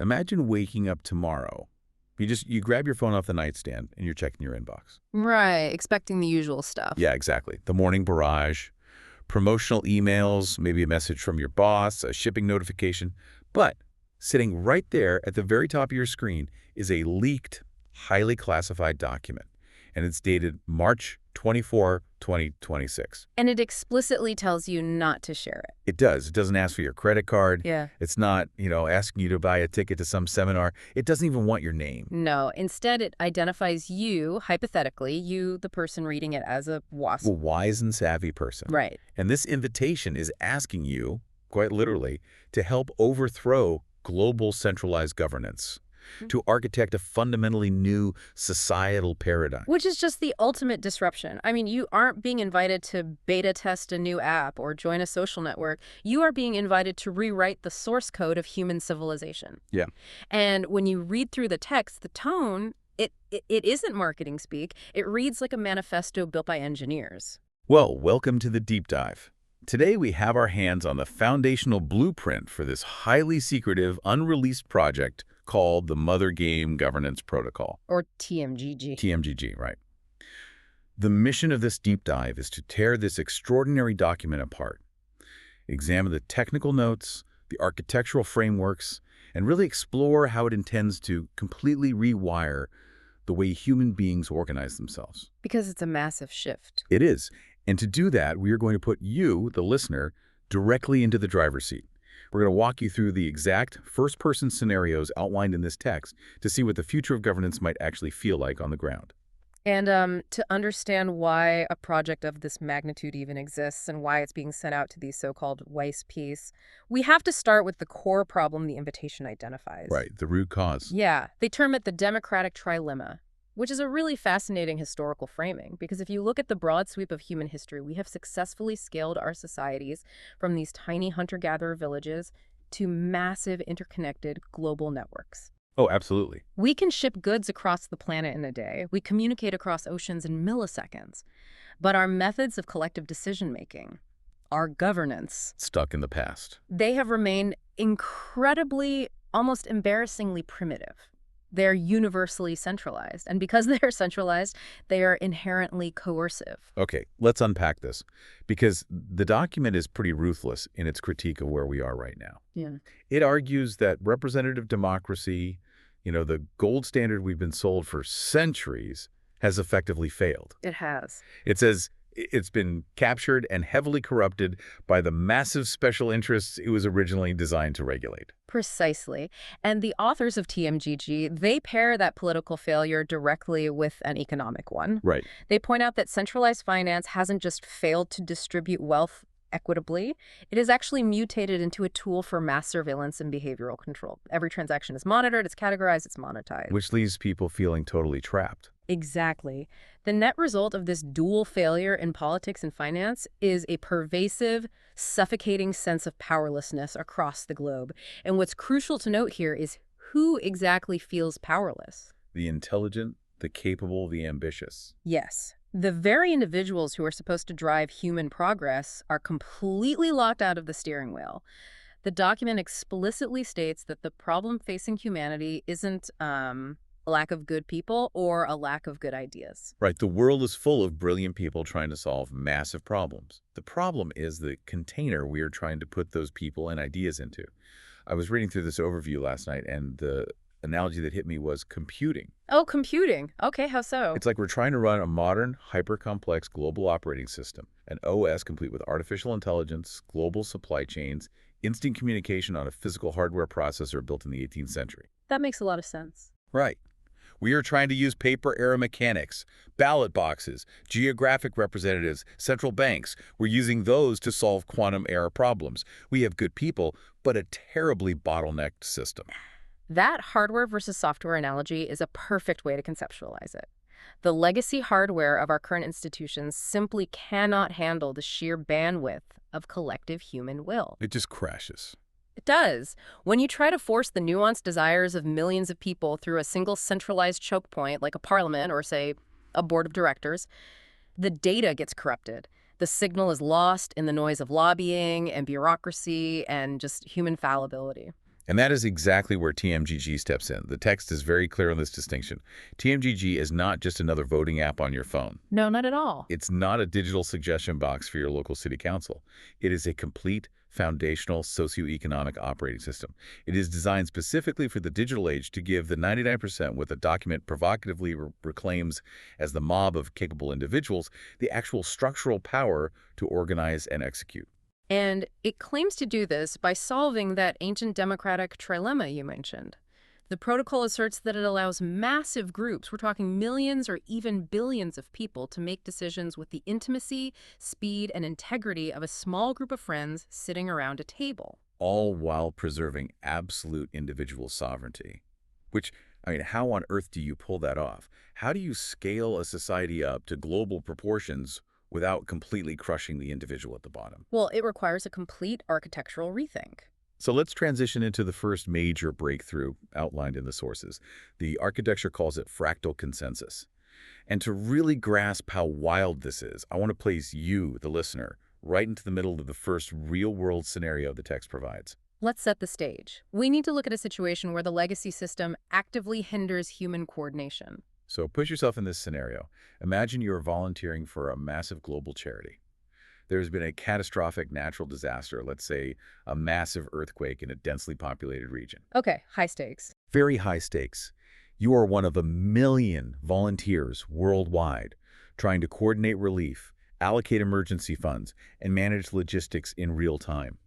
Imagine waking up tomorrow. You grab your phone off the nightstand and you're checking your inbox. Right, expecting the usual stuff. Yeah, exactly. The morning barrage, promotional emails, maybe a message from your boss, a shipping notification. But sitting right there at the very top of your screen is a leaked, highly classified document. And it's dated March 24, 2026. And it explicitly tells you not to share it. It does. It doesn't ask for your credit card. Yeah. It's not, asking you to buy a ticket to some seminar. It doesn't even want your name. No, instead it identifies you, hypothetically, you, the person reading it, as a WASP. A wise and savvy person. Right. And this invitation is asking you, quite literally, to help overthrow global centralized governance, to architect a fundamentally new societal paradigm. Which is just the ultimate disruption. I mean, you aren't being invited to beta test a new app or join a social network. You are being invited to rewrite the source code of human civilization. Yeah. And when you read through the text, the tone, it isn't marketing speak. It reads like a manifesto built by engineers. Well, welcome to the deep dive. Today we have our hands on the foundational blueprint for this highly secretive, unreleased project called the Mother Game Governance Protocol. Or TMGG. TMGG, right. The mission of this deep dive is to tear this extraordinary document apart, examine the technical notes, the architectural frameworks, and really explore how it intends to completely rewire the way human beings organize themselves. Because it's a massive shift. It is. And to do that, we are going to put you, the listener, directly into the driver's seat. We're going to walk you through the exact first-person scenarios outlined in this text to see what the future of governance might actually feel like on the ground. And to understand why a project of this magnitude even exists and why it's being sent out to these so-called WISPs, we have to start with the core problem the invitation identifies. Right, the root cause. Yeah, they term it the democratic trilemma, which is a really fascinating historical framing, because if you look at the broad sweep of human history, we have successfully scaled our societies from these tiny hunter-gatherer villages to massive interconnected global networks. Oh, absolutely. We can ship goods across the planet in a day. We communicate across oceans in milliseconds. But our methods of collective decision-making, our governance, Stuck in the past. they have remained incredibly, almost embarrassingly primitive. They're universally centralized. And because they're centralized, they are inherently coercive. Okay, let's unpack this, because the document is pretty ruthless in its critique of where we are right now. Yeah. It argues that representative democracy, the gold standard we've been sold for centuries, has effectively failed. It has. It says it's been captured and heavily corrupted by the massive special interests it was originally designed to regulate. Precisely. And the authors of TMGG, they pair that political failure directly with an economic one. Right. They point out that centralized finance hasn't just failed to distribute wealth equitably, it has actually mutated into a tool for mass surveillance and behavioral control. Every transaction is monitored, it's categorized, it's monetized. Which leaves people feeling totally trapped. Exactly. The net result of this dual failure in politics and finance is a pervasive, suffocating sense of powerlessness across the globe. And what's crucial to note here is who exactly feels powerless. The intelligent, the capable, the ambitious. Yes. The very individuals who are supposed to drive human progress are completely locked out of the steering wheel. The document explicitly states that the problem facing humanity isn't a lack of good people or a lack of good ideas. Right. The world is full of brilliant people trying to solve massive problems. The problem is the container we are trying to put those people and ideas into. I was reading through this overview last night, and the analogy that hit me was computing. Oh, computing. Okay, how so? It's like we're trying to run a modern, hyper-complex global operating system, an OS complete with artificial intelligence, global supply chains, instant communication on a physical hardware processor built in the 18th century. That makes a lot of sense. Right. We are trying to use paper-era mechanics, ballot boxes, geographic representatives, central banks. We're using those to solve quantum-era problems. We have good people, but a terribly bottlenecked system. That hardware versus software analogy is a perfect way to conceptualize it. The legacy hardware of our current institutions simply cannot handle the sheer bandwidth of collective human will. It just crashes. It does. When you try to force the nuanced desires of millions of people through a single centralized choke point like a parliament or, say, a board of directors, the data gets corrupted. The signal is lost in the noise of lobbying and bureaucracy and just human fallibility. And that is exactly where TMGG steps in. The text is very clear on this distinction. TMGG is not just another voting app on your phone. No, not at all. It's not a digital suggestion box for your local city council. It is a complete foundational socioeconomic operating system. It is designed specifically for the digital age to give the 99% what the document provocatively reclaims as the mob of capable individuals the actual structural power to organize and execute. And it claims to do this by solving that ancient democratic trilemma you mentioned. The protocol asserts that it allows massive groups, we're talking millions or even billions of people, to make decisions with the intimacy, speed, and integrity of a small group of friends sitting around a table. All while preserving absolute individual sovereignty. Which, I mean, how on earth do you pull that off? How do you scale a society up to global proportions without completely crushing the individual at the bottom? Well, it requires a complete architectural rethink. So let's transition into the first major breakthrough outlined in the sources. The architecture calls it fractal consensus. And to really grasp how wild this is, I want to place you, the listener, right into the middle of the first real-world scenario the text provides. Let's set the stage. We need to look at a situation where the legacy system actively hinders human coordination. So put yourself in this scenario. Imagine you're volunteering for a massive global charity. There's been a catastrophic natural disaster, let's say a massive earthquake in a densely populated region. Okay, high stakes. Very high stakes. You are one of 1 million volunteers worldwide trying to coordinate relief, allocate emergency funds, and manage logistics in real time.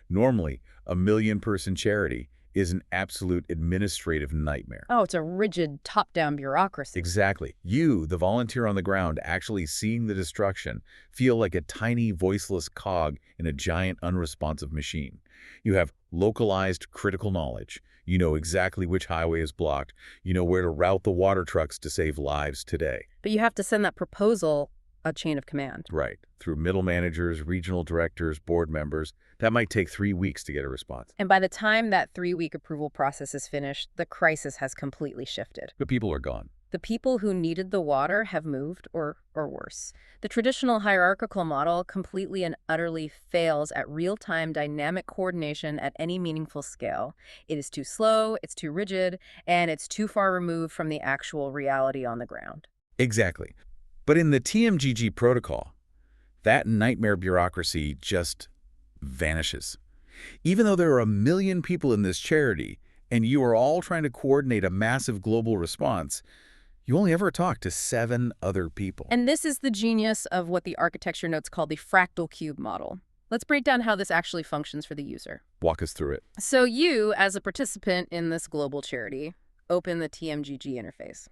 Normally, a 1 million-person charity is an absolute administrative nightmare. Oh, it's a rigid top-down bureaucracy. Exactly. You, the volunteer on the ground, actually seeing the destruction, feel like a tiny, voiceless cog in a giant, unresponsive machine. You have localized critical knowledge. You know exactly which highway is blocked. You know where to route the water trucks to save lives today. But you have to send that proposal a chain of command. Right. Through middle managers, regional directors, board members. That might take 3 weeks to get a response. And by the time that 3-week approval process is finished, the crisis has completely shifted. But people are gone. The people who needed the water have moved, or worse. The traditional hierarchical model completely and utterly fails at real-time dynamic coordination at any meaningful scale. It is too slow, it's too rigid, and it's too far removed from the actual reality on the ground. Exactly. But in the TMGG protocol, that nightmare bureaucracy just vanishes. Even though there are 1 million people in this charity, and you are all trying to coordinate a massive global response, you only ever talk to 7 other people. And this is the genius of what the architecture notes call the fractal cube model. Let's break down how this actually functions for the user. Walk us through it. So you, as a participant in this global charity, open the TMGG interface.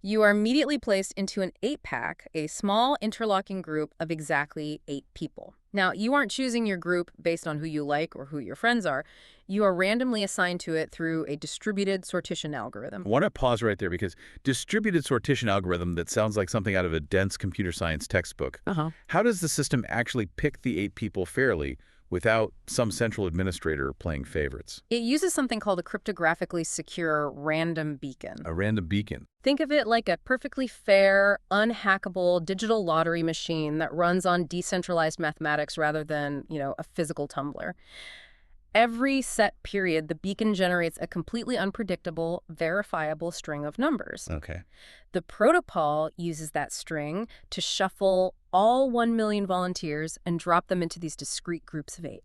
You are immediately placed into an 8-pack, a small interlocking group of exactly 8 people. Now, you aren't choosing your group based on who you like or who your friends are. You are randomly assigned to it through a distributed sortition algorithm. I want to pause right there because distributed sortition algorithm, that sounds like something out of a dense computer science textbook. How does the system actually pick the 8 people fairly without some central administrator playing favorites? It uses something called a cryptographically secure random beacon. A random beacon. Think of it like a perfectly fair, unhackable digital lottery machine that runs on decentralized mathematics rather than, a physical tumbler. Every set period, the beacon generates a completely unpredictable, verifiable string of numbers. Okay. The protocol uses that string to shuffle all 1 million volunteers and drop them into these discrete groups of 8.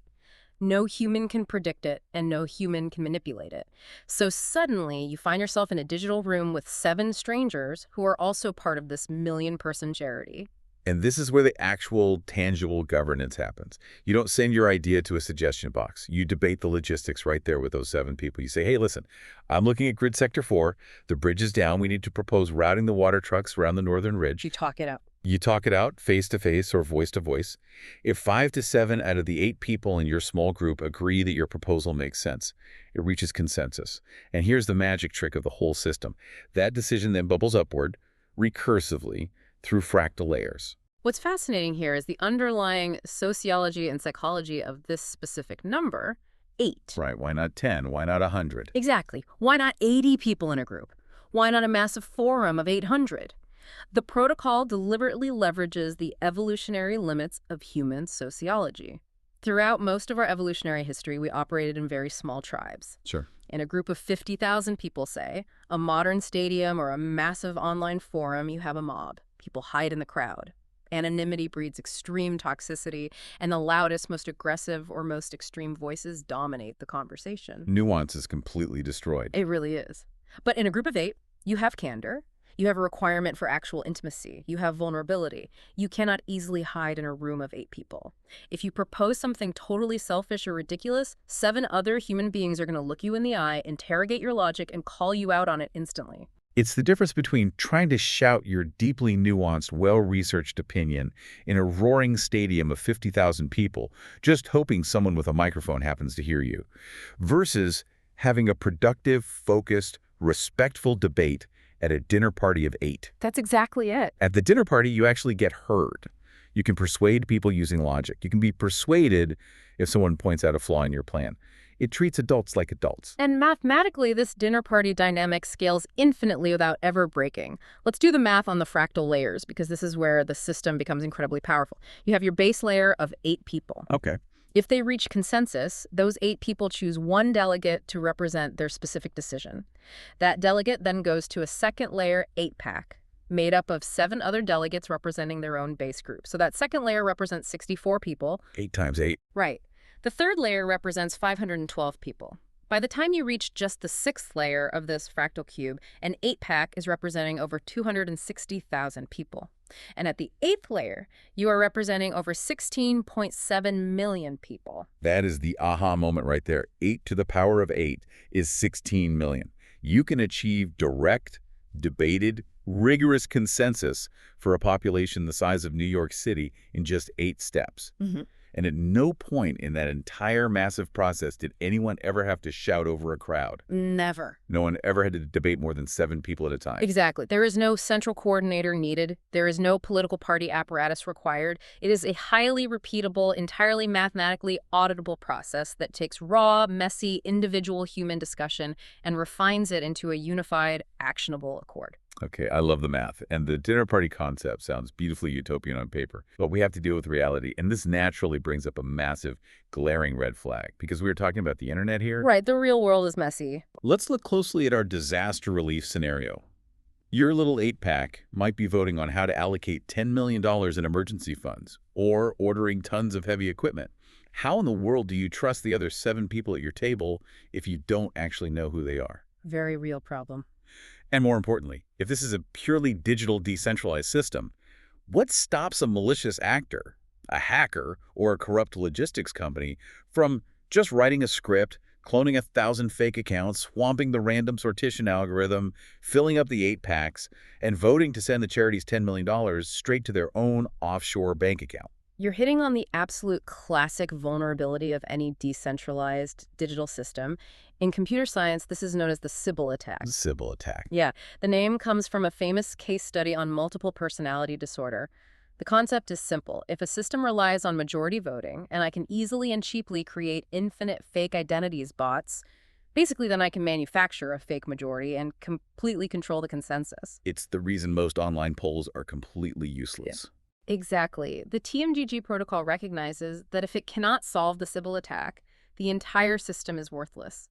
No human can predict it, and no human can manipulate it. So suddenly, you find yourself in a digital room with 7 strangers who are also part of this 1 million-person charity. And this is where the actual tangible governance happens. You don't send your idea to a suggestion box. You debate the logistics right there with those 7 people. You say, hey, listen, I'm looking at grid sector 4. The bridge is down. We need to propose routing the water trucks around the northern ridge. You talk it out. You talk it out face-to-face or voice-to-voice. If 5 to 7 out of the 8 people in your small group agree that your proposal makes sense, it reaches consensus. And here's the magic trick of the whole system. That decision then bubbles upward, recursively, through fractal layers. What's fascinating here is the underlying sociology and psychology of this specific number, 8. Right, why not 10? Why not 100? Exactly. Why not 80 people in a group? Why not a massive forum of 800? The protocol deliberately leverages the evolutionary limits of human sociology. Throughout most of our evolutionary history, we operated in very small tribes. Sure. In a group of 50,000 people, say, a modern stadium or a massive online forum, you have a mob. People hide in the crowd. Anonymity breeds extreme toxicity, and the loudest, most aggressive, or most extreme voices dominate the conversation. Nuance is completely destroyed. It really is. But in a group of 8, you have candor. You have a requirement for actual intimacy. You have vulnerability. You cannot easily hide in a room of 8 people. If you propose something totally selfish or ridiculous, 7 other human beings are going to look you in the eye, interrogate your logic, and call you out on it instantly. It's the difference between trying to shout your deeply nuanced, well-researched opinion in a roaring stadium of 50,000 people, just hoping someone with a microphone happens to hear you, versus having a productive, focused, respectful debate at a dinner party of 8. That's exactly it. At the dinner party, you actually get heard. You can persuade people using logic. You can be persuaded if someone points out a flaw in your plan. It treats adults like adults. And mathematically, this dinner party dynamic scales infinitely without ever breaking. Let's do the math on the fractal layers, because this is where the system becomes incredibly powerful. You have your base layer of 8 people. Okay. If they reach consensus, those 8 people choose one delegate to represent their specific decision. That delegate then goes to a second layer 8-pack, made up of 7 other delegates representing their own base group. So that second layer represents 64 people. 8 times 8. Right. The third layer represents 512 people. By the time you reach just the 6th layer of this fractal cube, an 8-pack is representing over 260,000 people. And at the 8th layer, you are representing over 16.7 million people. That is the aha moment right there. 8 to the power of 8 is 16 million. You can achieve direct, debated, rigorous consensus for a population the size of New York City in just 8 steps. Mm-hmm. And at no point in that entire massive process did anyone ever have to shout over a crowd. Never. No one ever had to debate more than 7 people at a time. Exactly. There is no central coordinator needed. There is no political party apparatus required. It is a highly repeatable, entirely mathematically auditable process that takes raw, messy, individual human discussion and refines it into a unified, actionable accord. Okay, I love the math. And the dinner party concept sounds beautifully utopian on paper. But we have to deal with reality. And this naturally brings up a massive, glaring red flag. Because we were talking about the internet here. Right, the real world is messy. Let's look closely at our disaster relief scenario. Your little 8-pack might be voting on how to allocate $10 million in emergency funds, or ordering tons of heavy equipment. How in the world do you trust the other 7 people at your table if you don't actually know who they are? Very real problem. And more importantly, if this is a purely digital decentralized system, what stops a malicious actor, a hacker, or a corrupt logistics company from just writing a script, cloning 1,000 fake accounts, swamping the random sortition algorithm, filling up the 8-packs, and voting to send the charities $10 million straight to their own offshore bank account? You're hitting on the absolute classic vulnerability of any decentralized digital system. In computer science, this is known as the Sybil attack. Sybil attack. Yeah, the name comes from a famous case study on multiple personality disorder. The concept is simple. If a system relies on majority voting, and I can easily and cheaply create infinite fake identities bots, basically then I can manufacture a fake majority and completely control the consensus. It's the reason most online polls are completely useless. Yeah. Exactly. The TMGG protocol recognizes that if it cannot solve the Sybil attack, the entire system is worthless.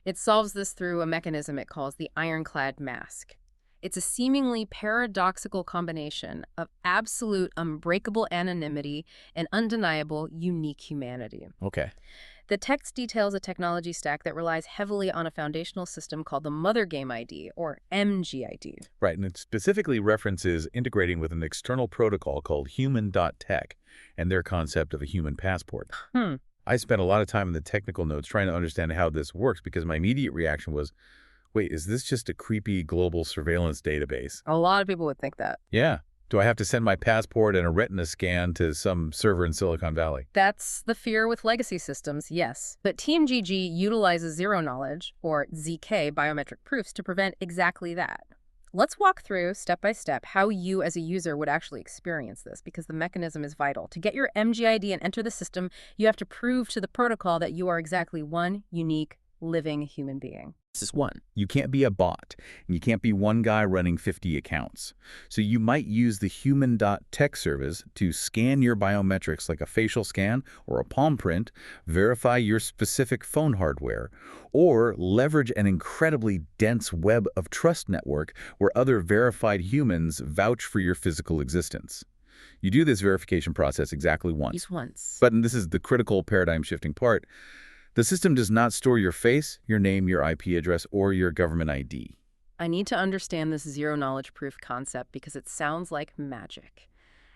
It solves this through a mechanism it calls the ironclad mask. It's a seemingly paradoxical combination of absolute unbreakable anonymity and undeniable unique humanity. Okay. The text details a technology stack that relies heavily on a foundational system called the Mother Game ID, or MGID. Right, and it specifically references integrating with an external protocol called human.tech and their concept of a human passport. I spent a lot of time in the technical notes trying to understand how this works because my immediate reaction was, wait, is this just a creepy global surveillance database? A lot of people would think that. Yeah. Do I have to send my passport and a retina scan to some server in Silicon Valley? That's the fear with legacy systems, yes. But TMGG utilizes zero-knowledge, or ZK, biometric proofs to prevent exactly that. Let's walk through, step by step, how you as a user would actually experience this, because the mechanism is vital. To get your MGID and enter the system, you have to prove to the protocol that you are exactly one unique living human being. This is one. You can't be a bot, and you can't be one guy running 50 accounts. So you might use the human.tech service to scan your biometrics like a facial scan or a palm print, verify your specific phone hardware, or leverage an incredibly dense web of trust network where other verified humans vouch for your physical existence. You do this verification process exactly once. Use once. But, and this is the critical paradigm-shifting part, the system does not store your face, your name, your IP address, or your government ID. I need to understand this zero-knowledge proof concept because it sounds like magic.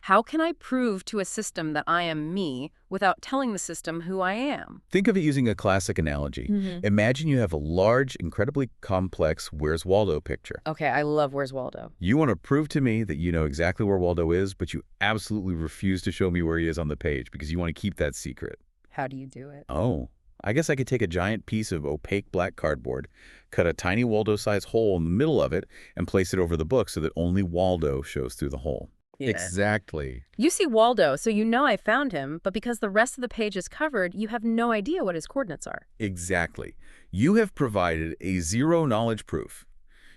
How can I prove to a system that I am me without telling the system who I am? Think of it using a classic analogy. Imagine you have a large, incredibly complex Where's Waldo picture. Okay, I love Where's Waldo. You want to prove to me that you know exactly where Waldo is, but you absolutely refuse to show me where he is on the page because you want to keep that secret. How do you do it? Oh, I guess I could take a giant piece of opaque black cardboard, cut a tiny Waldo-sized hole in the middle of it, and place it over the book so that only Waldo shows through the hole. Yeah. Exactly. You see Waldo, so you know I found him, but because the rest of the page is covered, you have no idea what his coordinates are. Exactly. You have provided a zero-knowledge proof.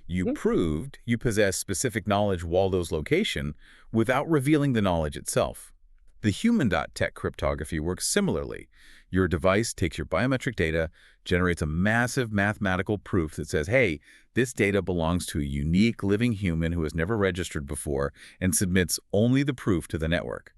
You proved you possess specific knowledge Waldo's location without revealing the knowledge itself. The human.tech cryptography works similarly. Your device takes your biometric data, generates a massive mathematical proof that says, hey, this data belongs to a unique living human who has never registered before, and submits only the proof to the network,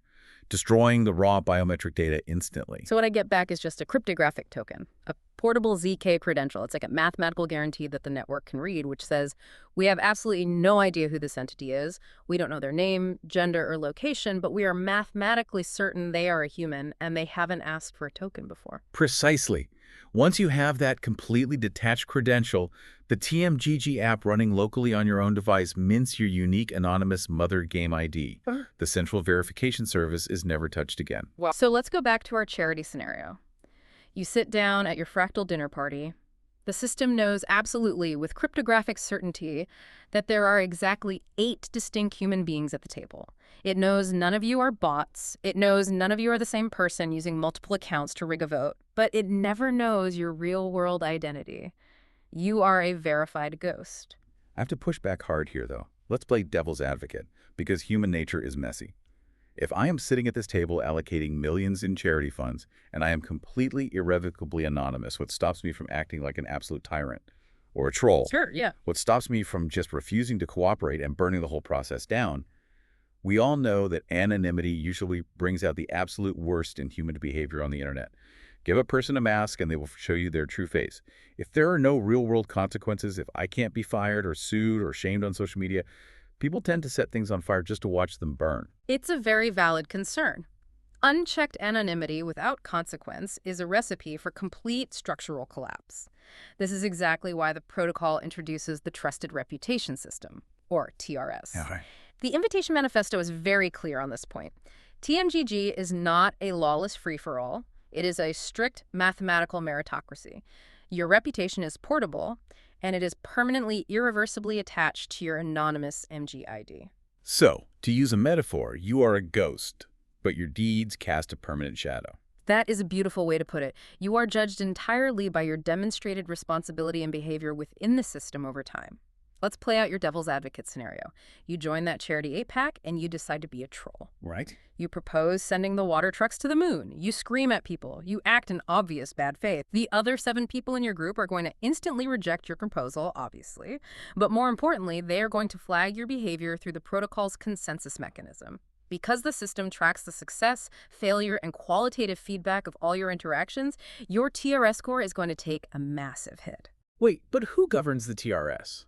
destroying the raw biometric data instantly. So what I get back is just a cryptographic token, a portable ZK credential. It's like a mathematical guarantee that the network can read, which says, we have absolutely no idea who this entity is. We don't know their name, gender, or location, but we are mathematically certain they are a human and they haven't asked for a token before. Precisely. Once you have that completely detached credential, the TMGG app running locally on your own device mints your unique anonymous mother game ID. The central verification service is never touched again. Wow. So let's go back to our charity scenario. You sit down at your fractal dinner party. The system knows absolutely, with cryptographic certainty, that there are exactly 8 distinct human beings at the table. It knows none of you are bots. It knows none of you are the same person using multiple accounts to rig a vote. But it never knows your real-world identity. You are a verified ghost. I have to push back hard here, though. Let's play devil's advocate, because human nature is messy. If I am sitting at this table allocating millions in charity funds, and I am completely irrevocably anonymous, what stops me from acting like an absolute tyrant or a troll? Sure, yeah. What stops me from just refusing to cooperate and burning the whole process down? We all know that anonymity usually brings out the absolute worst in human behavior on the internet. Give a person a mask and they will show you their true face. If there are no real-world consequences, if I can't be fired or sued or shamed on social media, people tend to set things on fire just to watch them burn. It's a very valid concern. Unchecked anonymity without consequence is a recipe for complete structural collapse. This is exactly why the protocol introduces the Trusted Reputation System, or TRS. Okay. The Invitation Manifesto is very clear on this point. TMGG is not a lawless free-for-all. It is a strict mathematical meritocracy. Your reputation is portable, and it is permanently, irreversibly attached to your anonymous MGID. So, to use a metaphor, you are a ghost, but your deeds cast a permanent shadow. That is a beautiful way to put it. You are judged entirely by your demonstrated responsibility and behavior within the system over time. Let's play out your devil's advocate scenario. You join that charity 8-pack and you decide to be a troll. Right. You propose sending the water trucks to the moon. You scream at people. You act in obvious bad faith. The other 7 people in your group are going to instantly reject your proposal, obviously. But more importantly, they are going to flag your behavior through the protocol's consensus mechanism. Because the system tracks the success, failure, and qualitative feedback of all your interactions, your TRS score is going to take a massive hit. Wait, but who governs the TRS?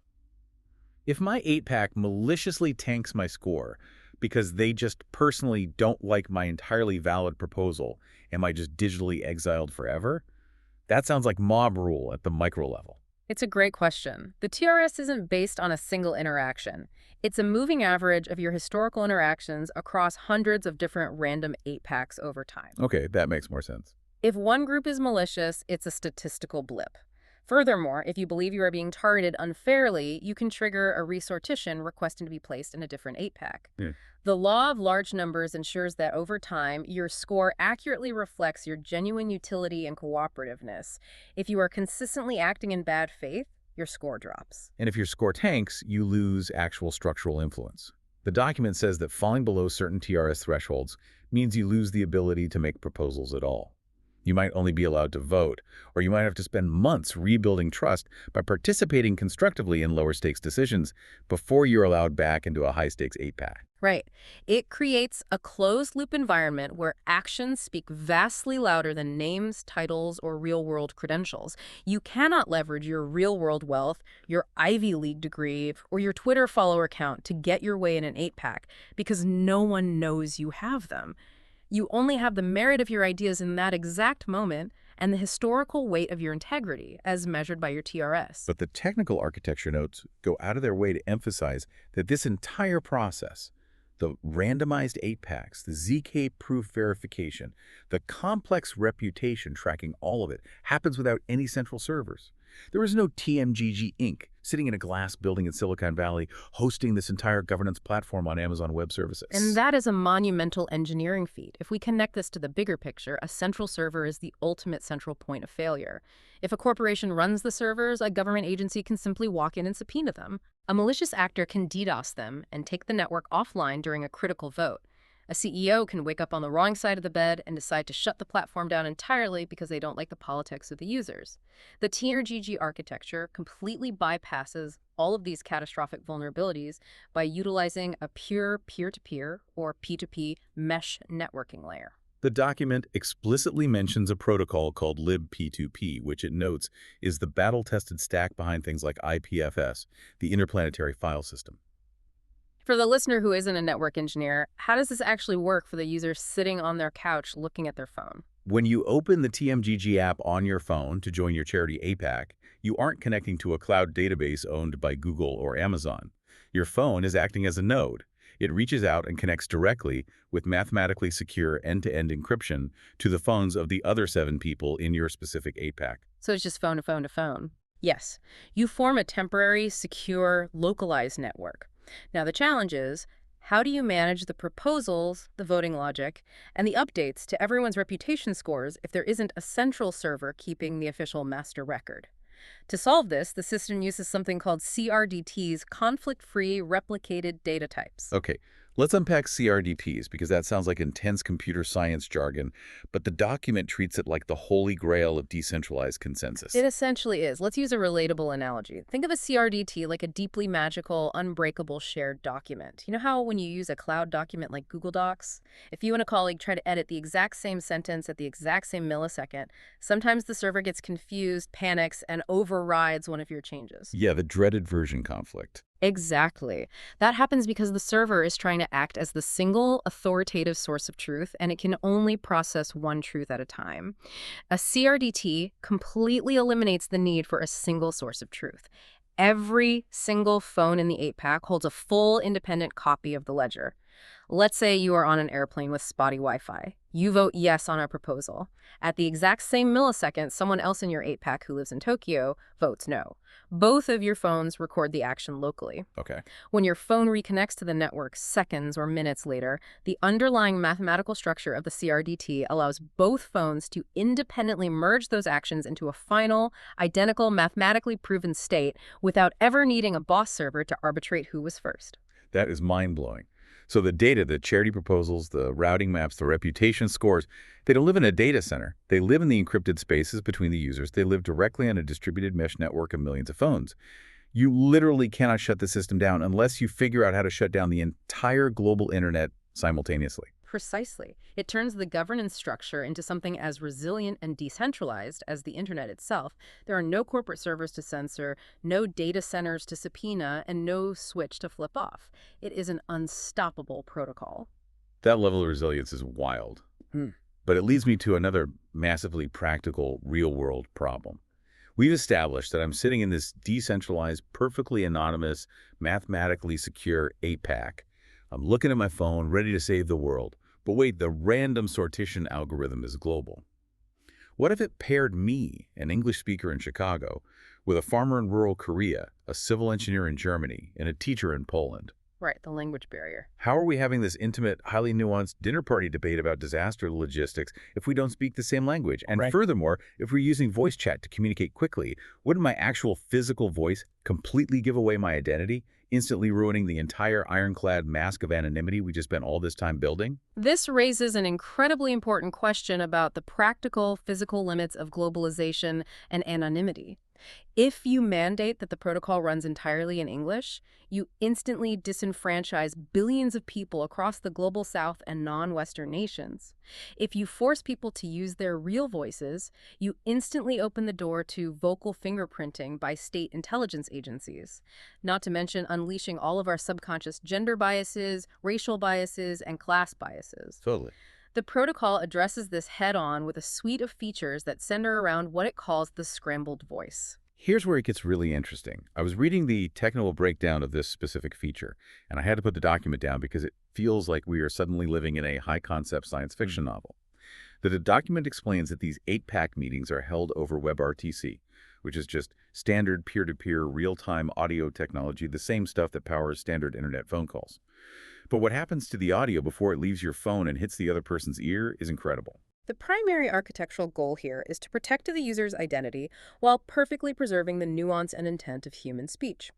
If my 8-pack maliciously tanks my score because they just personally don't like my entirely valid proposal, am I just digitally exiled forever? That sounds like mob rule at the micro level. It's a great question. The TRS isn't based on a single interaction. It's a moving average of your historical interactions across hundreds of different random 8-packs over time. Okay, that makes more sense. If one group is malicious, it's a statistical blip. Furthermore, if you believe you are being targeted unfairly, you can trigger a resortition requesting to be placed in a different 8-pack. Yeah. The law of large numbers ensures that over time, your score accurately reflects your genuine utility and cooperativeness. If you are consistently acting in bad faith, your score drops. And if your score tanks, you lose actual structural influence. The document says that falling below certain TRS thresholds means you lose the ability to make proposals at all. You might only be allowed to vote, or you might have to spend months rebuilding trust by participating constructively in lower-stakes decisions before you're allowed back into a high-stakes 8-pack. Right. It creates a closed-loop environment where actions speak vastly louder than names, titles, or real-world credentials. You cannot leverage your real-world wealth, your Ivy League degree, or your Twitter follower count to get your way in an 8-pack because no one knows you have them. You only have the merit of your ideas in that exact moment and the historical weight of your integrity, as measured by your TRS. But the technical architecture notes go out of their way to emphasize that this entire process, the randomized 8-packs, the ZK-proof verification, the complex reputation tracking all of it, happens without any central servers. There is no TMGG Inc. sitting in a glass building in Silicon Valley hosting this entire governance platform on Amazon Web Services. And that is a monumental engineering feat. If we connect this to the bigger picture, a central server is the ultimate central point of failure. If a corporation runs the servers, a government agency can simply walk in and subpoena them. A malicious actor can DDoS them and take the network offline during a critical vote. A CEO can wake up on the wrong side of the bed and decide to shut the platform down entirely because they don't like the politics of the users. The TRGG architecture completely bypasses all of these catastrophic vulnerabilities by utilizing a pure peer-to-peer or P2P mesh networking layer. The document explicitly mentions a protocol called libp2p, which it notes is the battle-tested stack behind things like IPFS, the Interplanetary File System. For the listener who isn't a network engineer, how does this actually work for the user sitting on their couch looking at their phone? When you open the TMGG app on your phone to join your charity 8-pack, you aren't connecting to a cloud database owned by Google or Amazon. Your phone is acting as a node. It reaches out and connects directly with mathematically secure end-to-end encryption to the phones of the other 7 people in your specific 8-pack. So it's just phone to phone to phone. Yes, you form a temporary, secure, localized network. Now, the challenge is, how do you manage the proposals, the voting logic, and the updates to everyone's reputation scores if there isn't a central server keeping the official master record? To solve this, the system uses something called CRDTs, conflict-free replicated data types. Okay, let's unpack CRDPs because that sounds like intense computer science jargon, but the document treats it like the holy grail of decentralized consensus. It essentially is. Let's use a relatable analogy. Think of a CRDT like a deeply magical, unbreakable shared document. You know how when you use a cloud document like Google Docs, if you and a colleague try to edit the exact same sentence at the exact same millisecond, sometimes the server gets confused, panics, and overrides one of your changes. Yeah, the dreaded version conflict. Exactly. That happens because the server is trying to act as the single authoritative source of truth, and it can only process one truth at a time. A CRDT completely eliminates the need for a single source of truth. Every single phone in the 8-pack holds a full independent copy of the ledger. Let's say you are on an airplane with spotty Wi-Fi. You vote yes on a proposal. At the exact same millisecond, someone else in your 8-pack who lives in Tokyo votes no. Both of your phones record the action locally. Okay. When your phone reconnects to the network seconds or minutes later, the underlying mathematical structure of the CRDT allows both phones to independently merge those actions into a final, identical, mathematically proven state without ever needing a boss server to arbitrate who was first. That is mind-blowing. So the data, the charity proposals, the routing maps, the reputation scores, they don't live in a data center. They live in the encrypted spaces between the users. They live directly on a distributed mesh network of millions of phones. You literally cannot shut the system down unless you figure out how to shut down the entire global internet simultaneously. Precisely. It turns the governance structure into something as resilient and decentralized as the internet itself. There are no corporate servers to censor, no data centers to subpoena, and no switch to flip off. It is an unstoppable protocol. That level of resilience is wild. But it leads me to another massively practical, real-world problem. We've established that I'm sitting in this decentralized, perfectly anonymous, mathematically secure 8-pack. I'm looking at my phone, ready to save the world. But wait, the random sortition algorithm is global. What if it paired me, an English speaker in Chicago, with a farmer in rural Korea, a civil engineer in Germany, and a teacher in Poland. Right, the language barrier. How are we having this intimate, highly nuanced dinner party debate about disaster logistics if we don't speak the same language? And Right. furthermore, if we're using voice chat to communicate quickly, wouldn't my actual physical voice completely give away my identity, instantly ruining the entire ironclad mask of anonymity we just spent all this time building? This raises an incredibly important question about the practical, physical limits of globalization and anonymity. If you mandate that the protocol runs entirely in English, you instantly disenfranchise billions of people across the global south and non-Western nations. If you force people to use their real voices, you instantly open the door to vocal fingerprinting by state intelligence agencies, not to mention unleashing all of our subconscious gender biases, racial biases, and class biases. Totally. The protocol addresses this head-on with a suite of features that center around what it calls the scrambled voice. Here's where it gets really interesting. I was reading the technical breakdown of this specific feature, and I had to put the document down because it feels like we are suddenly living in a high-concept science fiction novel. The document explains that these 8-pack meetings are held over WebRTC, which is just standard peer-to-peer real-time audio technology, the same stuff that powers standard internet phone calls. But what happens to the audio before it leaves your phone and hits the other person's ear is incredible. The primary architectural goal here is to protect the user's identity while perfectly preserving the nuance and intent of human speech.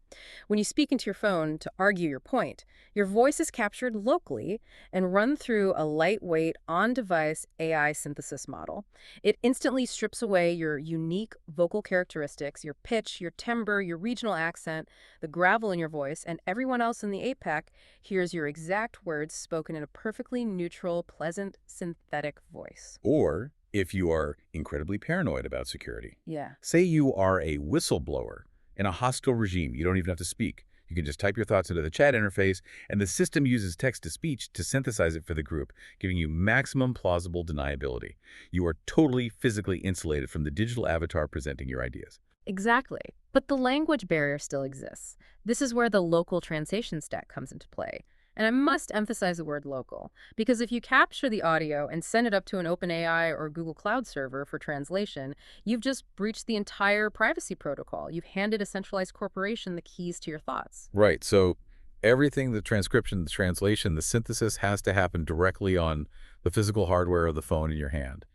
When you speak into your phone to argue your point, your voice is captured locally and run through a lightweight, on-device AI synthesis model. It instantly strips away your unique vocal characteristics, your pitch, your timbre, your regional accent, the gravel in your voice, and everyone else in the 8-pack hears your exact words spoken in a perfectly neutral, pleasant, synthetic voice. Or if you are incredibly paranoid about security. Yeah. Say you are a whistleblower in a hostile regime. You don't even have to speak. You can just type your thoughts into the chat interface, and the system uses text-to-speech to synthesize it for the group, giving you maximum plausible deniability. You are totally physically insulated from the digital avatar presenting your ideas. Exactly. But the language barrier still exists. This is where the local translation stack comes into play. And I must emphasize the word local, because if you capture the audio and send it up to an OpenAI or Google Cloud server for translation, you've just breached the entire privacy protocol. You've handed a centralized corporation the keys to your thoughts. Right. So everything, the transcription, the translation, the synthesis has to happen directly on the physical hardware of the phone in your hand.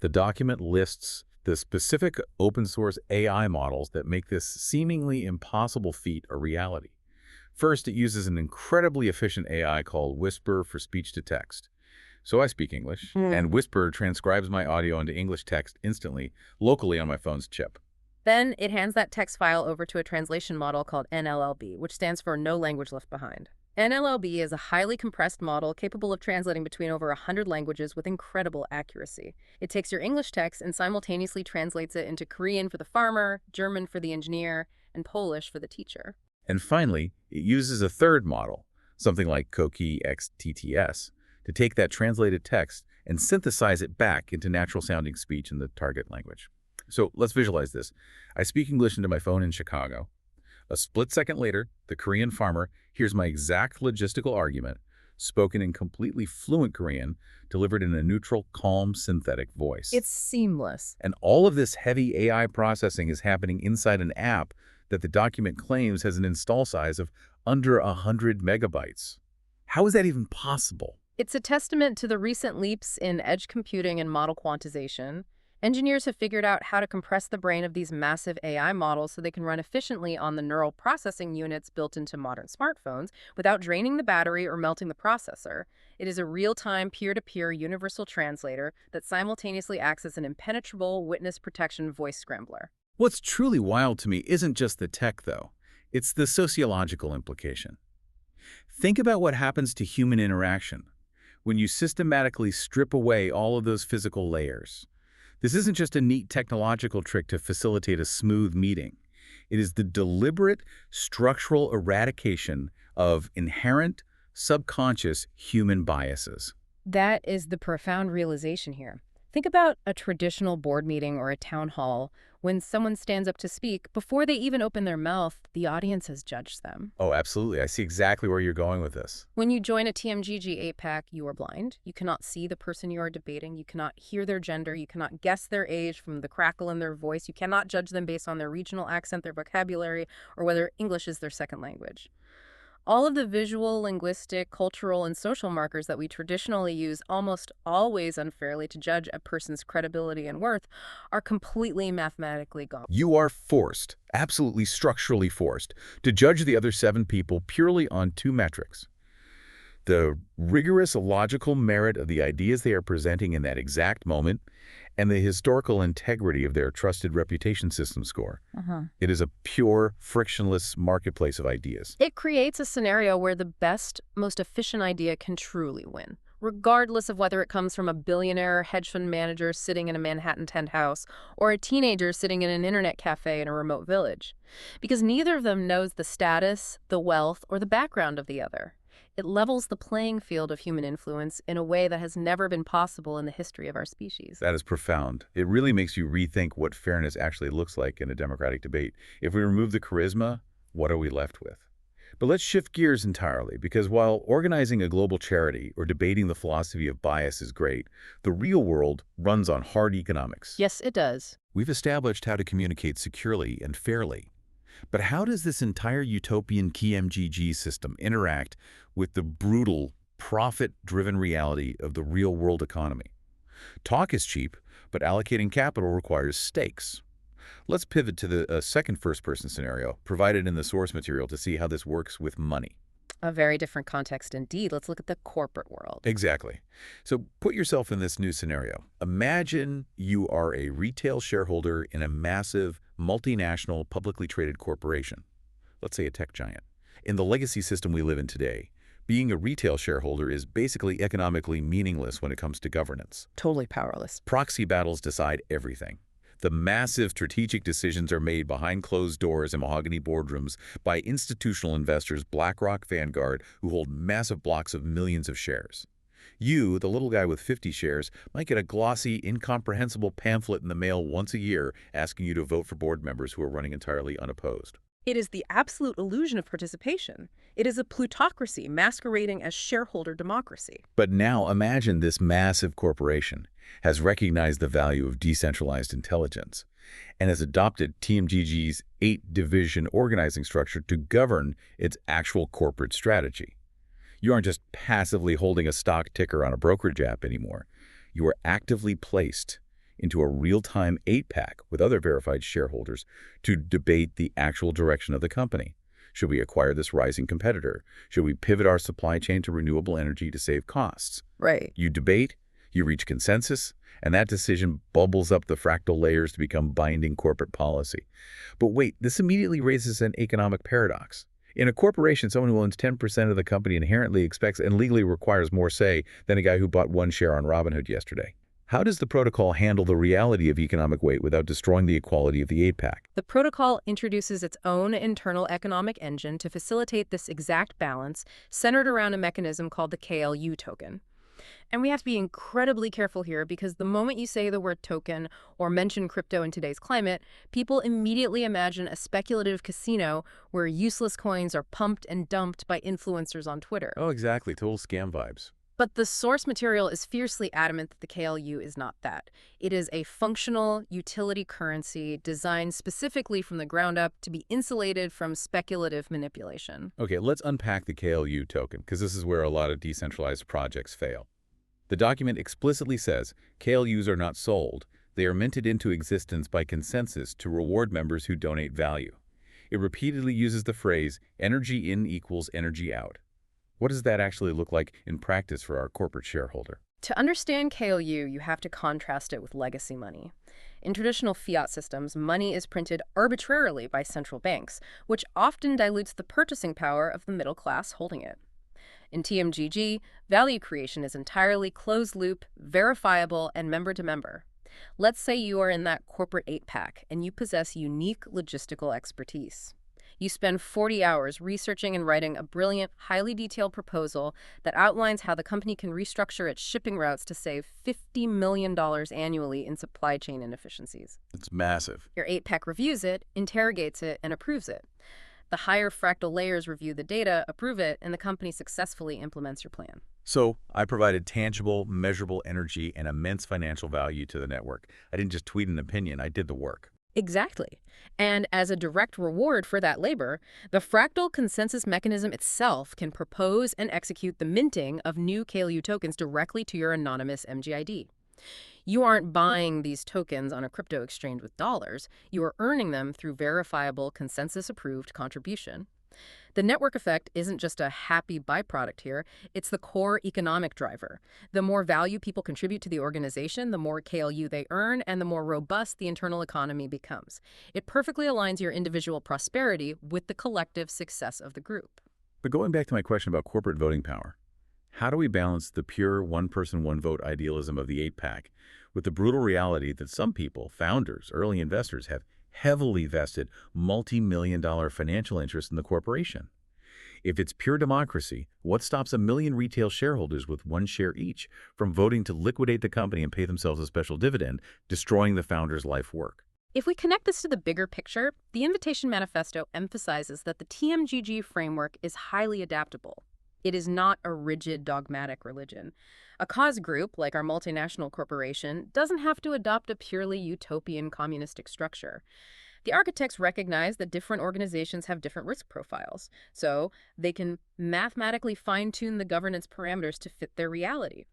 The document lists the specific open source AI models that make this seemingly impossible feat a reality. First, it uses an incredibly efficient AI called Whisper for speech-to-text. So I speak English, and Whisper transcribes my audio into English text instantly, locally on my phone's chip. Then it hands that text file over to a translation model called NLLB, which stands for No Language Left Behind. NLLB is a highly compressed model capable of translating between over 100 languages with incredible accuracy. It takes your English text and simultaneously translates it into Korean for the farmer, German for the engineer, and Polish for the teacher. And finally, it uses a third model, something like Coqui XTTS, to take that translated text and synthesize it back into natural-sounding speech in the target language. So let's visualize this. I speak English into my phone in Chicago. A split second later, the Korean farmer hears my exact logistical argument, spoken in completely fluent Korean, delivered in a neutral, calm, synthetic voice. It's seamless. And all of this heavy AI processing is happening inside an app that the document claims has an install size of under 100 megabytes. How is that even possible? It's a testament to the recent leaps in edge computing and model quantization. Engineers have figured out how to compress the brain of these massive AI models so they can run efficiently on the neural processing units built into modern smartphones without draining the battery or melting the processor. It is a real-time, peer-to-peer universal translator that simultaneously acts as an impenetrable witness protection voice scrambler. What's truly wild to me isn't just the tech, though. It's the sociological implication. Think about what happens to human interaction when you systematically strip away all of those physical layers. This isn't just a neat technological trick to facilitate a smooth meeting. It is the deliberate structural eradication of inherent, subconscious human biases. That is the profound realization here. Think about a traditional board meeting or a town hall. When someone stands up to speak, before they even open their mouth, the audience has judged them. Oh, absolutely. I see exactly where you're going with this. When you join a TMGG APAC, you are blind. You cannot see the person you are debating. You cannot hear their gender. You cannot guess their age from the crackle in their voice. You cannot judge them based on their regional accent, their vocabulary, or whether English is their second language. All of the visual, linguistic, cultural, and social markers that we traditionally use almost always unfairly to judge a person's credibility and worth are completely mathematically gone. You are forced, absolutely structurally forced, to judge the other 7 people purely on 2 metrics: the rigorous logical merit of the ideas they are presenting in that exact moment, and the historical integrity of their trusted reputation system score. It is a pure, frictionless marketplace of ideas. It creates a scenario where the best, most efficient idea can truly win, regardless of whether it comes from a billionaire hedge fund manager sitting in a Manhattan tent house or a teenager sitting in an internet cafe in a remote village. Because neither of them knows the status, the wealth, or the background of the other. It levels the playing field of human influence in a way that has never been possible in the history of our species. That is profound. It really makes you rethink what fairness actually looks like in a democratic debate. If we remove the charisma, what are we left with? But let's shift gears entirely, because while organizing a global charity or debating the philosophy of bias is great, the real world runs on hard economics. Yes, it does. We've established how to communicate securely and fairly. But how does this entire utopian KMGG system interact with the brutal, profit-driven reality of the real-world economy? Talk is cheap, but allocating capital requires stakes. Let's pivot to the second first-person scenario provided in the source material to see how this works with money. A very different context indeed. Let's look at the corporate world. Exactly. So put yourself in this new scenario. Imagine you are a retail shareholder in a massive, multinational, publicly traded corporation. Let's say a tech giant. In the legacy system we live in today, being a retail shareholder is basically economically meaningless when it comes to governance. Totally powerless. Proxy battles decide everything. The massive strategic decisions are made behind closed doors in mahogany boardrooms by institutional investors BlackRock, Vanguard, who hold massive blocks of millions of shares. You, the little guy with 50 shares, might get a glossy, incomprehensible pamphlet in the mail once a year asking you to vote for board members who are running entirely unopposed. It is the absolute illusion of participation. It is a plutocracy masquerading as shareholder democracy. But now imagine this massive corporation has recognized the value of decentralized intelligence and has adopted TMGG's 8-division organizing structure to govern its actual corporate strategy. You aren't just passively holding a stock ticker on a brokerage app anymore. You are actively placed into a real-time 8-pack with other verified shareholders to debate the actual direction of the company. Should we acquire this rising competitor? Should we pivot our supply chain to renewable energy to save costs? Right. You debate, you reach consensus, and that decision bubbles up the fractal layers to become binding corporate policy. But wait, this immediately raises an economic paradox. In a corporation, someone who owns 10% of the company inherently expects and legally requires more say than a guy who bought 1 share on Robinhood yesterday. How does the protocol handle the reality of economic weight without destroying the equality of the 8-pack? The protocol introduces its own internal economic engine to facilitate this exact balance, centered around a mechanism called the KLU token. And we have to be incredibly careful here because the moment you say the word token or mention crypto in today's climate, people immediately imagine a speculative casino where useless coins are pumped and dumped by influencers on Twitter. Oh, exactly. Total scam vibes. But the source material is fiercely adamant that the KLU is not that. It is a functional utility currency designed specifically from the ground up to be insulated from speculative manipulation. Okay, let's unpack the KLU token, because this is where a lot of decentralized projects fail. The document explicitly says KLUs are not sold. They are minted into existence by consensus to reward members who donate value. It repeatedly uses the phrase, energy in equals energy out. What does that actually look like in practice for our corporate shareholder? To understand KLU, you have to contrast it with legacy money. In traditional fiat systems, money is printed arbitrarily by central banks, which often dilutes the purchasing power of the middle class holding it. In TMGG, value creation is entirely closed-loop, verifiable, and member-to-member. Let's say you are in that corporate 8-pack and you possess unique logistical expertise. You spend 40 hours researching and writing a brilliant, highly detailed proposal that outlines how the company can restructure its shipping routes to save $50 million annually in supply chain inefficiencies. It's massive. Your 8-pack reviews it, interrogates it, and approves it. The higher fractal layers review the data, approve it, and the company successfully implements your plan. So I provided tangible, measurable energy and immense financial value to the network. I didn't just tweet an opinion, I did the work. Exactly. And as a direct reward for that labor, the fractal consensus mechanism itself can propose and execute the minting of new KLU tokens directly to your anonymous MGID. You aren't buying these tokens on a crypto exchange with dollars. You are earning them through verifiable, consensus-approved contribution. The network effect isn't just a happy byproduct here, it's the core economic driver. The more value people contribute to the organization, the more KLU they earn, and the more robust the internal economy becomes. It perfectly aligns your individual prosperity with the collective success of the group. But going back to my question about corporate voting power, how do we balance the pure one-person, one-vote idealism of the 8-pack with the brutal reality that some people, founders, early investors, have heavily vested multi-million-dollar financial interest in the corporation? If it's pure democracy, what stops a million retail shareholders with one share each from voting to liquidate the company and pay themselves a special dividend, destroying the founder's life work? If we connect this to the bigger picture, the Invitation Manifesto emphasizes that the TMGG framework is highly adaptable. It is not a rigid, dogmatic religion. A cause group, like our multinational corporation, doesn't have to adopt a purely utopian communistic structure. The architects recognize that different organizations have different risk profiles, so they can mathematically fine-tune the governance parameters to fit their reality.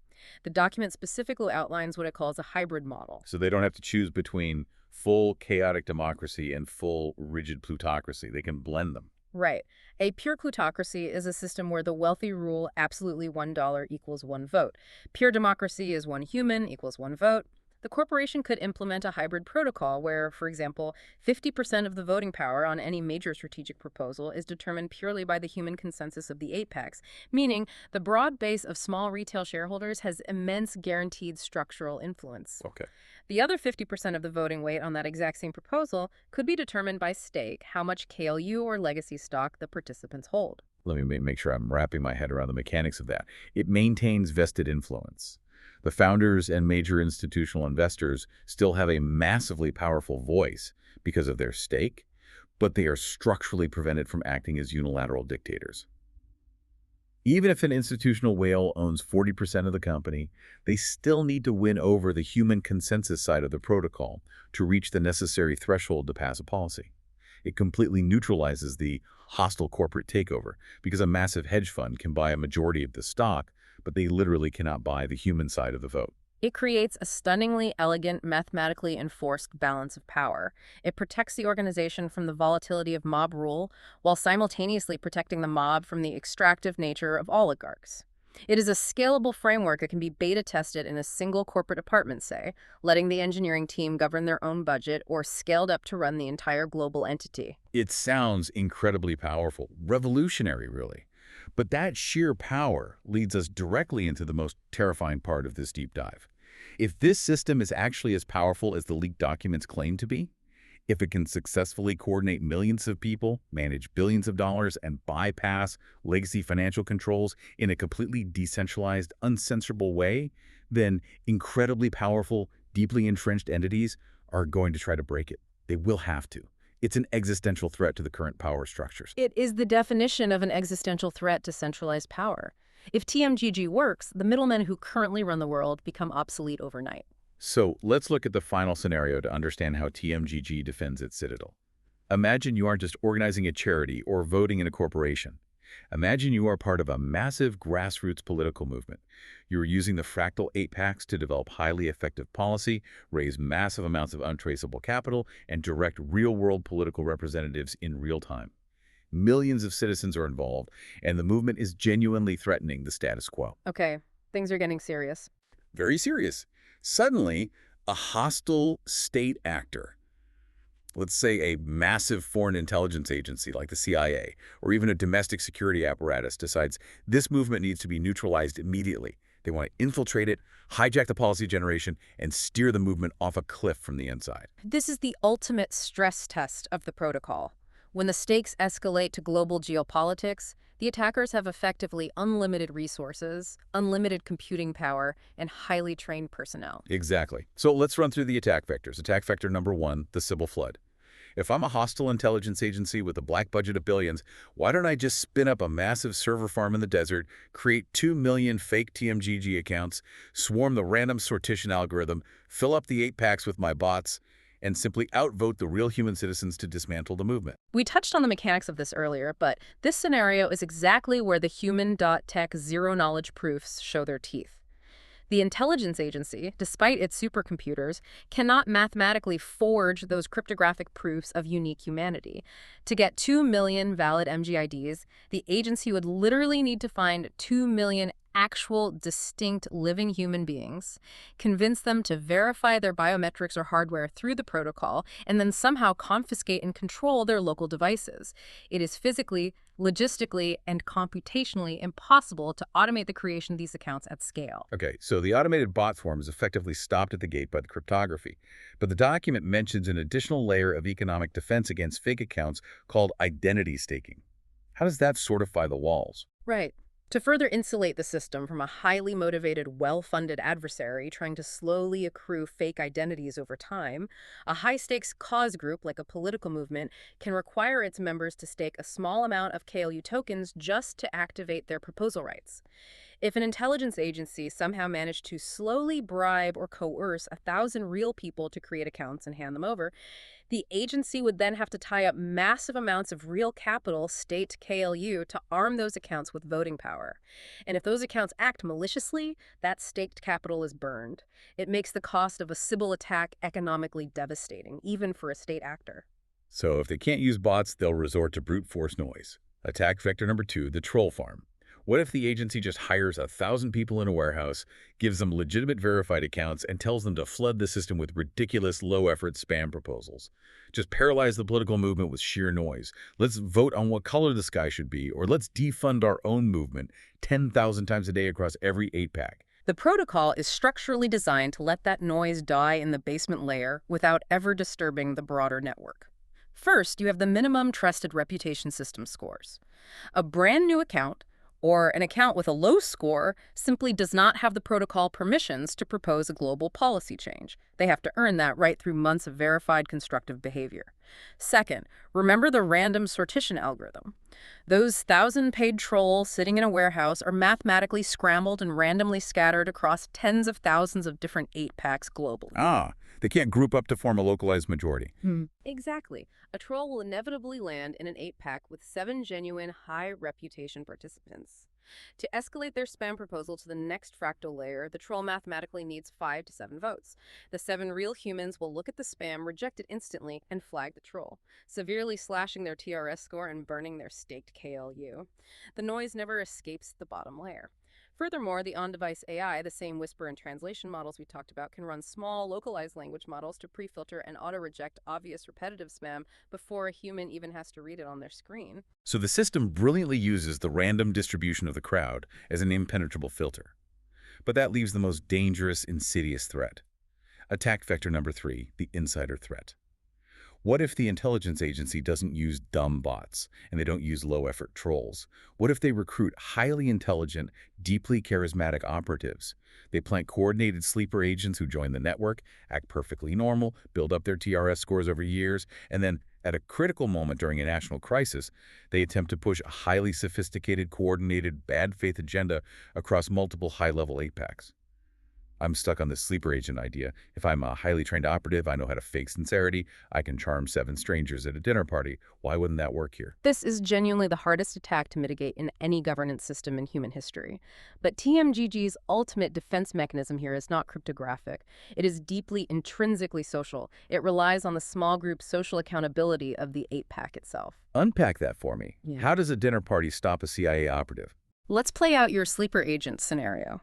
The document specifically outlines what it calls a hybrid model. So they don't have to choose between full chaotic democracy and full rigid plutocracy. They can blend them. Right. A pure plutocracy is a system where the wealthy rule absolutely $1 equals one vote. Pure democracy is one human equals one vote. The corporation could implement a hybrid protocol where, for example, 50% of the voting power on any major strategic proposal is determined purely by the human consensus of the 8-packs, meaning the broad base of small retail shareholders has immense guaranteed structural influence. Okay. The other 50% of the voting weight on that exact same proposal could be determined by stake, how much KLU or legacy stock the participants hold. Let me make sure I'm wrapping my head around the mechanics of that. It maintains vested influence. The founders and major institutional investors still have a massively powerful voice because of their stake, but they are structurally prevented from acting as unilateral dictators. Even if an institutional whale owns 40% of the company, they still need to win over the human consensus side of the protocol to reach the necessary threshold to pass a policy. It completely neutralizes the hostile corporate takeover because a massive hedge fund can buy a majority of the stock, but they literally cannot buy the human side of the vote. It creates a stunningly elegant, mathematically enforced balance of power. It protects the organization from the volatility of mob rule, while simultaneously protecting the mob from the extractive nature of oligarchs. It is a scalable framework that can be beta tested in a single corporate department, say, letting the engineering team govern their own budget, or scaled up to run the entire global entity. It sounds incredibly powerful, revolutionary, really. But that sheer power leads us directly into the most terrifying part of this deep dive. If this system is actually as powerful as the leaked documents claim to be, if it can successfully coordinate millions of people, manage billions of dollars, and bypass legacy financial controls in a completely decentralized, uncensorable way, then incredibly powerful, deeply entrenched entities are going to try to break it. They will have to. It's an existential threat to the current power structures. It is the definition of an existential threat to centralized power. If TMGG works, the middlemen who currently run the world become obsolete overnight. So let's look at the final scenario to understand how TMGG defends its citadel. Imagine you aren't just organizing a charity or voting in a corporation. Imagine you are part of a massive grassroots political movement. You are using the fractal 8-packs to develop highly effective policy, raise massive amounts of untraceable capital, and direct real-world political representatives in real time. Millions of citizens are involved, and the movement is genuinely threatening the status quo. Okay, things are getting serious. Very serious. Suddenly, a hostile state actor, let's say a massive foreign intelligence agency like the CIA, or even a domestic security apparatus, decides this movement needs to be neutralized immediately. They want to infiltrate it, hijack the policy generation, and steer the movement off a cliff from the inside. This is the ultimate stress test of the protocol. When the stakes escalate to global geopolitics, the attackers have effectively unlimited resources, unlimited computing power, and highly trained personnel. Exactly. So let's run through the attack vectors. Attack vector number one, the Sybil flood. If I'm a hostile intelligence agency with a black budget of billions, why don't I just spin up a massive server farm in the desert, create 2 million fake TMGG accounts, swarm the random sortition algorithm, fill up the 8-packs with my bots, and simply outvote the real human citizens to dismantle the movement? We touched on the mechanics of this earlier, but this scenario is exactly where the human.tech zero-knowledge proofs show their teeth. The intelligence agency, despite its supercomputers, cannot mathematically forge those cryptographic proofs of unique humanity. To get 2 million valid MGIDs, the agency would literally need to find 2 million actual, distinct, living human beings, convince them to verify their biometrics or hardware through the protocol, and then somehow confiscate and control their local devices. It is physically, logistically, and computationally impossible to automate the creation of these accounts at scale. Okay, so the automated bot swarm is effectively stopped at the gate by the cryptography. But the document mentions an additional layer of economic defense against fake accounts called identity staking. How does that fortify the walls? Right. To further insulate the system from a highly motivated, well-funded adversary trying to slowly accrue fake identities over time, a high-stakes cause group like a political movement can require its members to stake a small amount of KLU tokens just to activate their proposal rights. If an intelligence agency somehow managed to slowly bribe or coerce 1,000 real people to create accounts and hand them over, the agency would then have to tie up massive amounts of real capital, state KLU, to arm those accounts with voting power. And if those accounts act maliciously, that staked capital is burned. It makes the cost of a Sybil attack economically devastating, even for a state actor. So if they can't use bots, they'll resort to brute force noise. Attack vector number two, the troll farm. What if the agency just hires 1,000 people in a warehouse, gives them legitimate verified accounts, and tells them to flood the system with ridiculous low-effort spam proposals? Just paralyze the political movement with sheer noise. Let's vote on what color the sky should be, or let's defund our own movement 10,000 times a day across every 8-pack. The protocol is structurally designed to let that noise die in the basement layer without ever disturbing the broader network. First, you have the minimum trusted reputation system scores. A brand new account, or an account with a low score, simply does not have the protocol permissions to propose a global policy change. They have to earn that right through months of verified constructive behavior. Second, remember the random sortition algorithm. Those 1,000 paid trolls sitting in a warehouse are mathematically scrambled and randomly scattered across tens of thousands of different 8-packs globally. They can't group up to form a localized majority. Exactly. A troll will inevitably land in an 8-pack with 7 genuine high-reputation participants. To escalate their spam proposal to the next fractal layer, the troll mathematically needs 5 to 7 votes. The 7 real humans will look at the spam, reject it instantly, and flag the troll, severely slashing their TRS score and burning their staked KLU. The noise never escapes the bottom layer. Furthermore, the on-device AI, the same whisper and translation models we talked about, can run small, localized language models to pre-filter and auto-reject obvious repetitive spam before a human even has to read it on their screen. So the system brilliantly uses the random distribution of the crowd as an impenetrable filter. But that leaves the most dangerous, insidious threat. Attack vector number 3, the insider threat. What if the intelligence agency doesn't use dumb bots and they don't use low-effort trolls? What if they recruit highly intelligent, deeply charismatic operatives? They plant coordinated sleeper agents who join the network, act perfectly normal, build up their TRS scores over years, and then, at a critical moment during a national crisis, they attempt to push a highly sophisticated, coordinated, bad faith agenda across multiple high-level 8-packs. I'm stuck on this sleeper agent idea. If I'm a highly trained operative, I know how to fake sincerity, I can charm 7 strangers at a dinner party. Why wouldn't that work here? This is genuinely the hardest attack to mitigate in any governance system in human history. But TMGG's ultimate defense mechanism here is not cryptographic. It is deeply intrinsically social. It relies on the small group social accountability of the 8-pack itself. Unpack that for me. Yeah. How does a dinner party stop a CIA operative? Let's play out your sleeper agent scenario.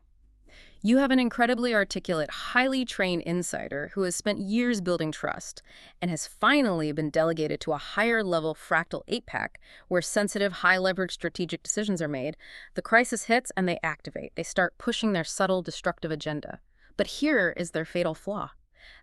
You have an incredibly articulate, highly trained insider who has spent years building trust and has finally been delegated to a higher-level fractal 8-pack where sensitive, high-leverage strategic decisions are made. The crisis hits and they activate. They start pushing their subtle, destructive agenda. But here is their fatal flaw.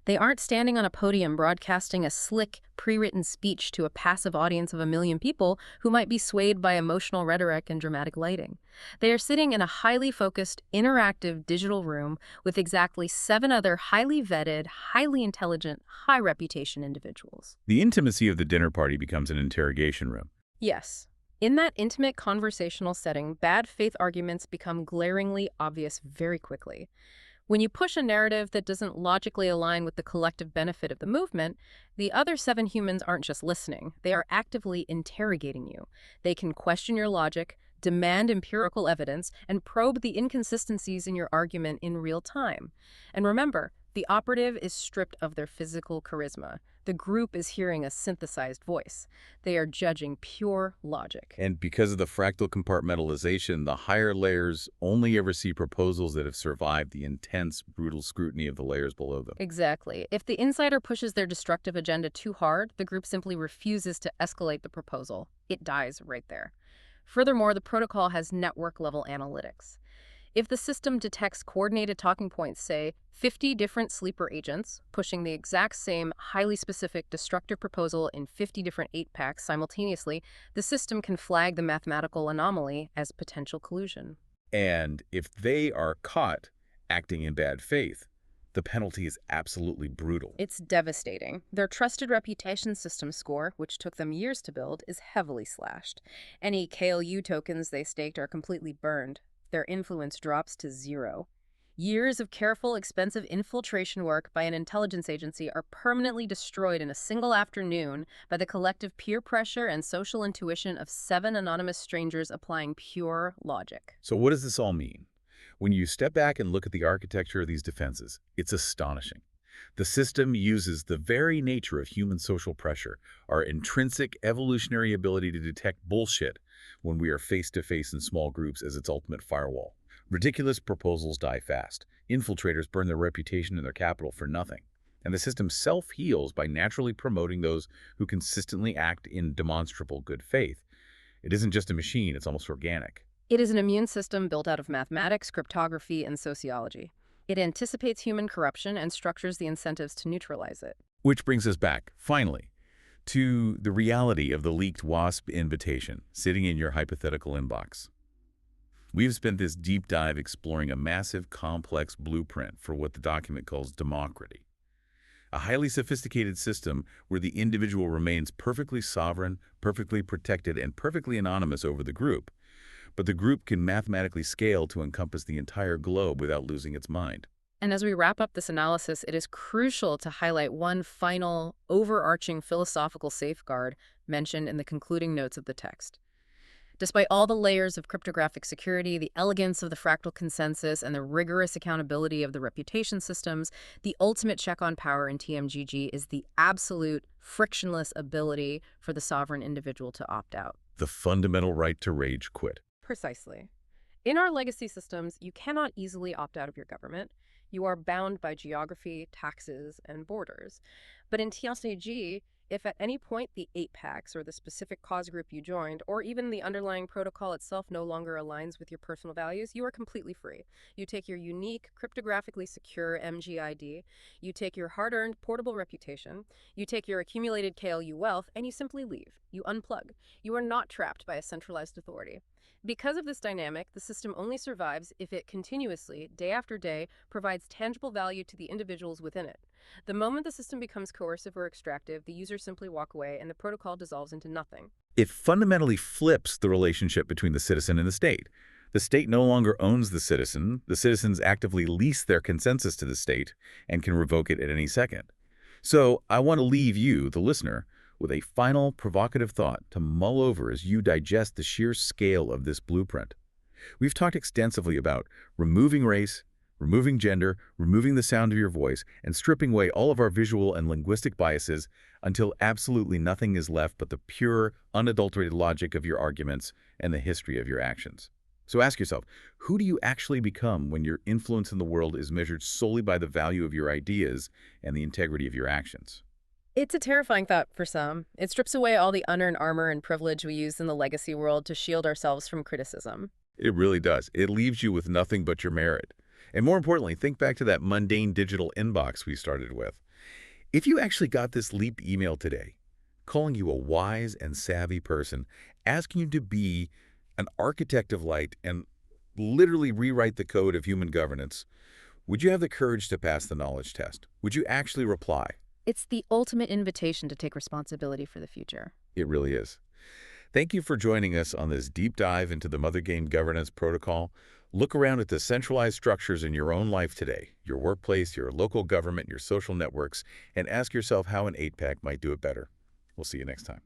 They aren't standing on a podium broadcasting a slick, pre-written speech to a passive audience of 1 million people who might be swayed by emotional rhetoric and dramatic lighting. They are sitting in a highly focused, interactive digital room with exactly 7 other highly vetted, highly intelligent, high-reputation individuals. The intimacy of the dinner party becomes an interrogation room. Yes. In that intimate conversational setting, bad faith arguments become glaringly obvious very quickly. When you push a narrative that doesn't logically align with the collective benefit of the movement, the other 7 humans aren't just listening, they are actively interrogating you. They can question your logic, demand empirical evidence, and probe the inconsistencies in your argument in real time. And remember, the operative is stripped of their physical charisma. The group is hearing a synthesized voice. They are judging pure logic. And because of the fractal compartmentalization, the higher layers only ever see proposals that have survived the intense, brutal scrutiny of the layers below them. Exactly. If the insider pushes their destructive agenda too hard, the group simply refuses to escalate the proposal. It dies right there. Furthermore, the protocol has network-level analytics. If the system detects coordinated talking points, say 50 different sleeper agents pushing the exact same highly specific destructive proposal in 50 different 8-packs simultaneously, the system can flag the mathematical anomaly as potential collusion. And if they are caught acting in bad faith, the penalty is absolutely brutal. It's devastating. Their trusted reputation system score, which took them years to build, is heavily slashed. Any KLU tokens they staked are completely burned. Their influence drops to 0. Years of careful, expensive infiltration work by an intelligence agency are permanently destroyed in a single afternoon by the collective peer pressure and social intuition of 7 anonymous strangers applying pure logic. So what does this all mean? When you step back and look at the architecture of these defenses, it's astonishing. The system uses the very nature of human social pressure, our intrinsic evolutionary ability to detect bullshit when we are face-to-face in small groups, as its ultimate firewall. Ridiculous proposals die fast. Infiltrators burn their reputation and their capital for nothing. And the system self-heals by naturally promoting those who consistently act in demonstrable good faith. It isn't just a machine, it's almost organic. It is an immune system built out of mathematics, cryptography, and sociology. It anticipates human corruption and structures the incentives to neutralize it. Which brings us back, finally, to the reality of the leaked WASP invitation sitting in your hypothetical inbox. We've spent this deep dive exploring a massive, complex blueprint for what the document calls democracy. A highly sophisticated system where the individual remains perfectly sovereign, perfectly protected, and perfectly anonymous over the group. But the group can mathematically scale to encompass the entire globe without losing its mind. And as we wrap up this analysis, it is crucial to highlight one final, overarching philosophical safeguard mentioned in the concluding notes of the text. Despite all the layers of cryptographic security, the elegance of the fractal consensus, and the rigorous accountability of the reputation systems, the ultimate check on power in TMGG is the absolute, frictionless ability for the sovereign individual to opt out. The fundamental right to rage quit. Precisely. In our legacy systems, you cannot easily opt out of your government. You are bound by geography, taxes, and borders. But in TLCG, if at any point the 8-packs or the specific cause group you joined, or even the underlying protocol itself no longer aligns with your personal values, you are completely free. You take your unique, cryptographically secure MGID, you take your hard-earned portable reputation, you take your accumulated KLU wealth, and you simply leave. You unplug. You are not trapped by a centralized authority. Because of this dynamic, the system only survives if it continuously, day after day, provides tangible value to the individuals within it. The moment the system becomes coercive or extractive, the users simply walk away and the protocol dissolves into nothing. It fundamentally flips the relationship between the citizen and the state. The state no longer owns the citizens actively lease their consensus to the state and can revoke it at any second. So I want to leave you, the listener, with a final provocative thought to mull over as you digest the sheer scale of this blueprint. We've talked extensively about removing race, removing gender, removing the sound of your voice, and stripping away all of our visual and linguistic biases until absolutely nothing is left but the pure, unadulterated logic of your arguments and the history of your actions. So ask yourself, who do you actually become when your influence in the world is measured solely by the value of your ideas and the integrity of your actions? It's a terrifying thought for some. It strips away all the unearned armor and privilege we use in the legacy world to shield ourselves from criticism. It really does. It leaves you with nothing but your merit. And more importantly, think back to that mundane digital inbox we started with. If you actually got this Leap email today, calling you a wise and savvy person, asking you to be an architect of light and literally rewrite the code of human governance, would you have the courage to pass the knowledge test? Would you actually reply? It's the ultimate invitation to take responsibility for the future. It really is. Thank you for joining us on this deep dive into the Mother Game Governance Protocol. Look around at the centralized structures in your own life today, your workplace, your local government, your social networks, and ask yourself how an 8-pack might do it better. We'll see you next time.